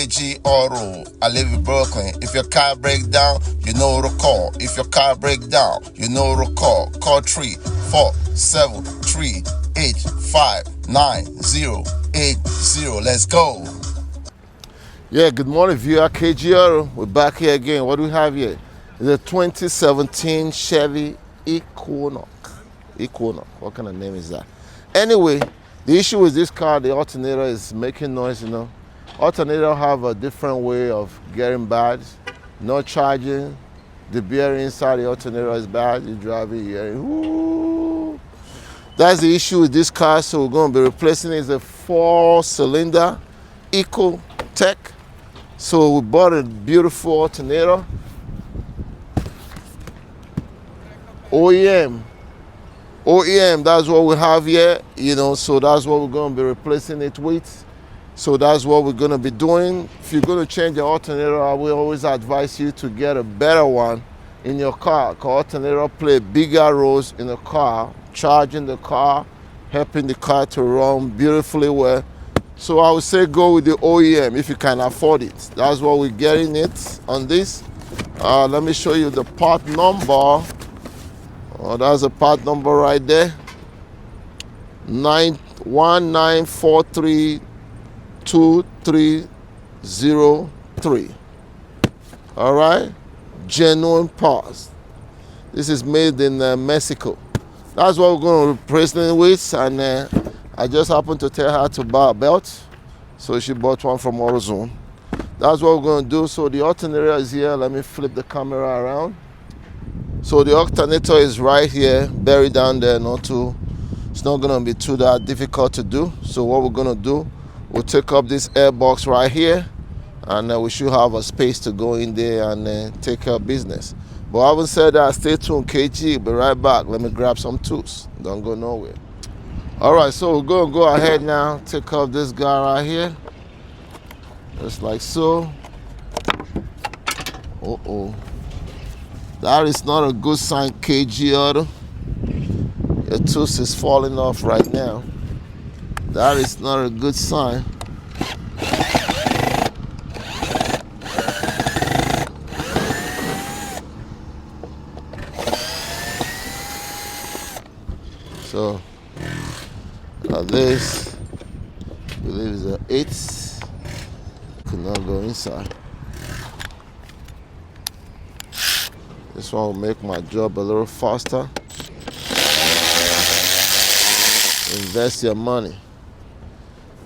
KG Auto. I live in Brooklyn. If your car breaks down, you know to call. If your car breaks down, you know to call. Call 347-385-9080. Let's go. Yeah, good morning, viewer. KG Auto. We're back here again. What do we have here? The 2017 Chevy Equinox. What kind of name is that? Anyway, the issue with this car, the alternator is making noise, you know. Alternator have a different way of getting bad. No charging. The bearing inside the alternator is bad. You drive it, you're hearing, ooh. That's the issue with this car, so we're going to be replacing it. It's a 4-cylinder Eco Tech. So we bought a beautiful alternator. OEM, that's what we have here, you know, so that's what we're going to be replacing it with. So that's what we're going to be doing. If you're going to change your alternator, I will always advise you to get a better one in your car. Because alternator play bigger roles in the car, charging the car, helping the car to run beautifully well. So I would say go with the OEM if you can afford it. That's what we're getting it on this. Let me show you the part number. Oh, that's a part number right there. 19432303. All right, genuine parts. This is made in Mexico. That's what we're going to replace it with, and I just happened to tell her to buy a belt, so she bought one from AutoZone. That's what we're going to do. So the alternator is here. Let me flip the camera around. So the alternator is right here, buried down there. It's not going to be too that difficult to do. So what we're going to do, we'll take up this air box right here, and we should have a space to go in there and take care of business. But having said that, stay tuned, KG. Be right back. Let me grab some tools. Don't go nowhere. All right, so we're going to go ahead now, take off this guy right here, just like so. That is not a good sign, KG Auto. Your tooth is falling off right now. That is not a good sign. So, now this, I believe is an 8. Could not go inside. This one will make my job a little faster. Invest your money.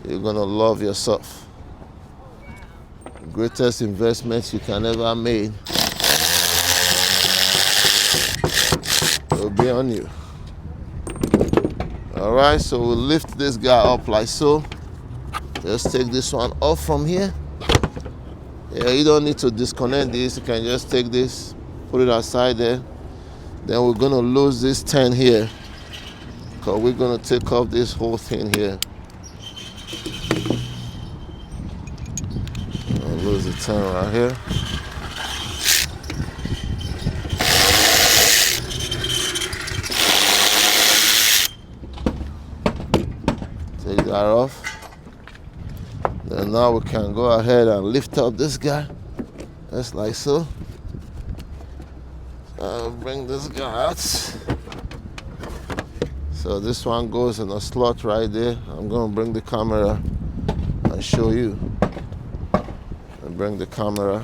You're gonna love yourself. The greatest investment you can ever make will be on you. All right, so we'll lift this guy up like so. Just take this one off from here. Yeah, you don't need to disconnect this. You can just take this, put it outside there. Then we're gonna lose this 10 here, because we're gonna take off this whole thing here. I'll lose the 10 right here. Take that off. Then now we can go ahead and lift up this guy, just like so. I'll bring this guy out. So this one goes in a slot right there. I'm going to bring the camera and show you. And bring the camera.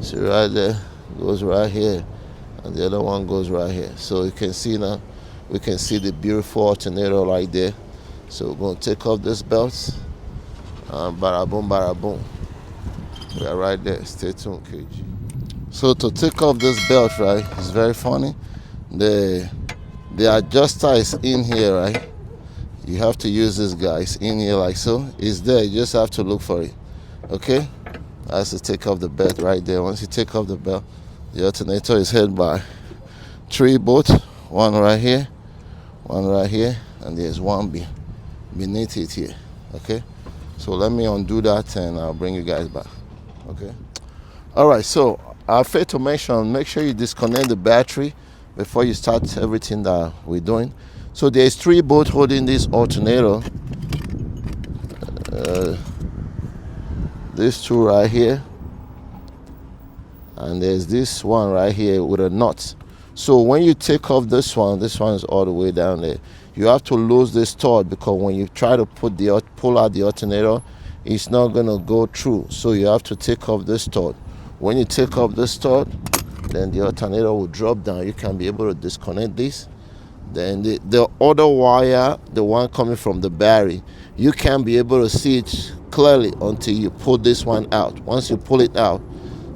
See right there, goes right here. And the other one goes right here. So you can see now, we can see the beautiful alternator right there. So we're going to take off this belt. Bada boom, bada boom. We are right there. Stay tuned, KG. So to take off this belt, right, it's very funny. The adjuster is in here, right? You have to use this guy. It's in here like so. It's there. You just have to look for it. Okay? That's to take off the belt right there. Once you take off the belt, the alternator is held by 3 bolts. One right here, one right here, and there's one beneath it here. Okay? So let me undo that and I'll bring you guys back. Okay? All right, so I failed to mention, make sure you disconnect the battery before you start everything that we're doing. So there's 3 bolts holding this alternator. these two right here, and there's this one right here with a nut. So when you take off this one is all the way down there. You have to lose this stud, because when you try to pull out the alternator, it's not gonna go through. So you have to take off this stud. When you take off this stud, then the alternator will drop down. You can be able to disconnect this. Then the other wire, the one coming from the battery, you can be able to see it clearly until you pull this one out. Once you pull it out,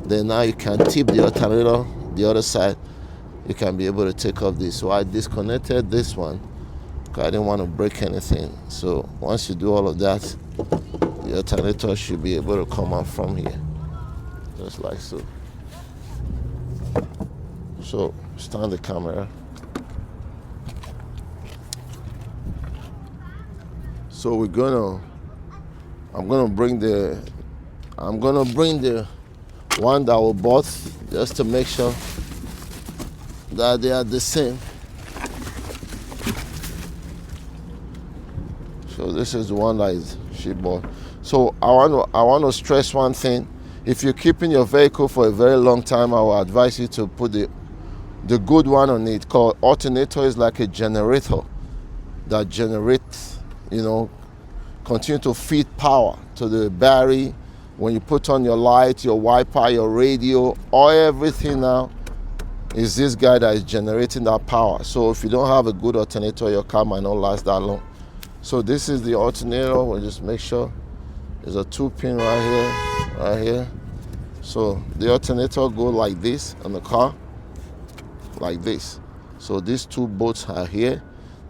then now you can tip the alternator the other side. You can be able to take off this. So I disconnected this one because I didn't want to break anything. So once you do all of that, the alternator should be able to come out from here, just like so. So stand the camera. So I'm gonna bring the one that we bought, just to make sure that they are the same. So this is the one that she bought. So I want to stress one thing. If you're keeping your vehicle for a very long time, I will advise you to put the good one on it. Called alternator is like a generator that generates, continue to feed power to the battery. When you put on your light, your wiper, your radio, or everything now is this guy that is generating that power. So if you don't have a good alternator, your car might not last that long. So this is the alternator. We'll just make sure there's a 2-pin right here. So the alternator go like this on the car, like this. So these two bolts are here,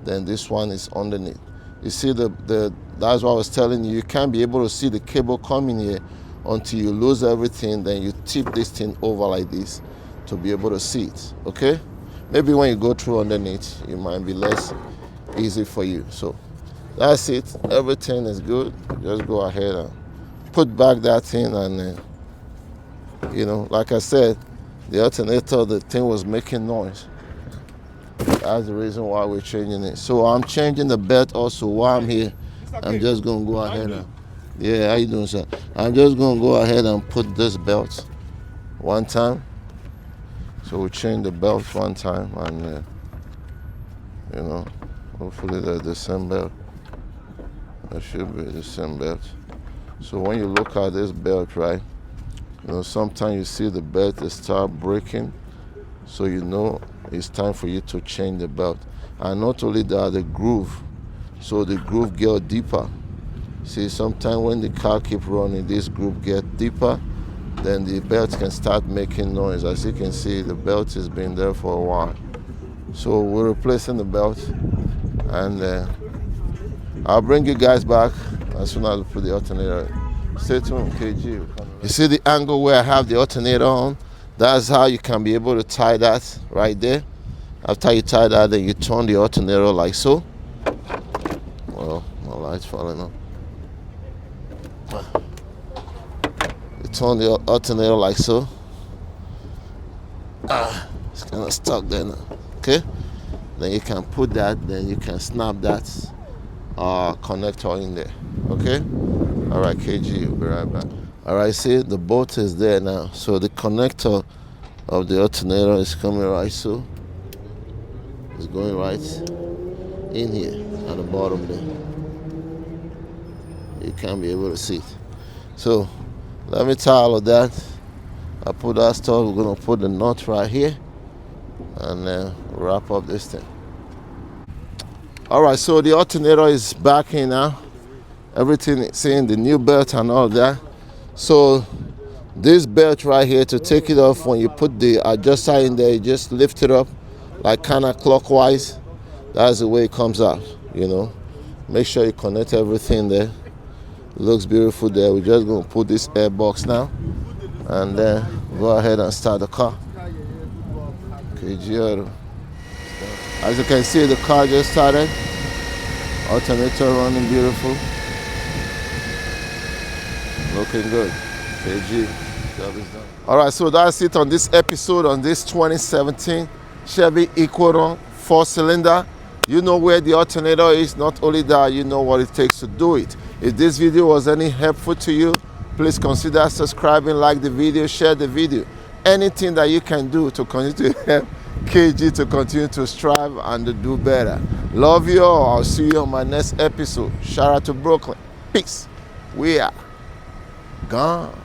then this one is underneath. You see that's what I was telling you. You can't be able to see the cable coming here until you lose everything. Then you tip this thing over like this to be able to see it. Okay? Maybe when you go through underneath, it might be less easy for you. So that's it. Everything is good. Just go ahead and put back that thing, and like I said, the alternator, the thing was making noise. That's the reason why we're changing it. So I'm changing the belt also while I'm here. I'm just gonna go ahead and, yeah, how you doing, sir? I'm just gonna go ahead and put this belt one time. So we change the belt one time, and hopefully they're the same belt. That should be the same belt. So when you look at this belt, right, sometimes you see the belt start breaking, so it's time for you to change the belt. And not only that, the groove. So the groove get deeper. See, sometimes when the car keep running, this groove get deeper, then the belt can start making noise. As you can see, the belt has been there for a while. So we're replacing the belt, and I'll bring you guys back as soon as we put the alternator. Stay tuned, KG. You see the angle where I have the alternator on? That's how you can be able to tie that right there. After you tie that, then you turn the alternator like so. Well, my light's falling off. You turn the alternator like so. It's kind of stuck there now. Okay? Then you can put that, then you can snap that connector in there. Okay? All right, KG, we'll be right back. All right, see, the bolt is there now. So the connector of the alternator is coming right so. It's going right in here at the bottom there. You can't be able to see it. So let me tie all of that. I put that stuff. We're gonna put the nut right here, and then wrap up this thing. All right, so the alternator is back in now. Everything is in, the new belt and all that. So this belt right here, to take it off, when you put the adjuster in there, you just lift it up like kind of clockwise. That's the way it comes out, Make sure you connect everything there. It looks beautiful there. We're just going to put this air box now, and then go ahead and start the car. Okay, as you can see, the car just started. Alternator running beautiful. Looking good. KG, job is done. All right, so that's it on this episode on this 2017 Chevy Equinox 4-cylinder. You know where the alternator is. Not only that, you know what it takes to do it. If this video was any helpful to you, Please consider subscribing, like the video, share the video. Anything that you can do to continue to help KG to continue to strive and to do better. Love you all. I'll see you on my next episode. Shout out to Brooklyn. Peace. We are gone.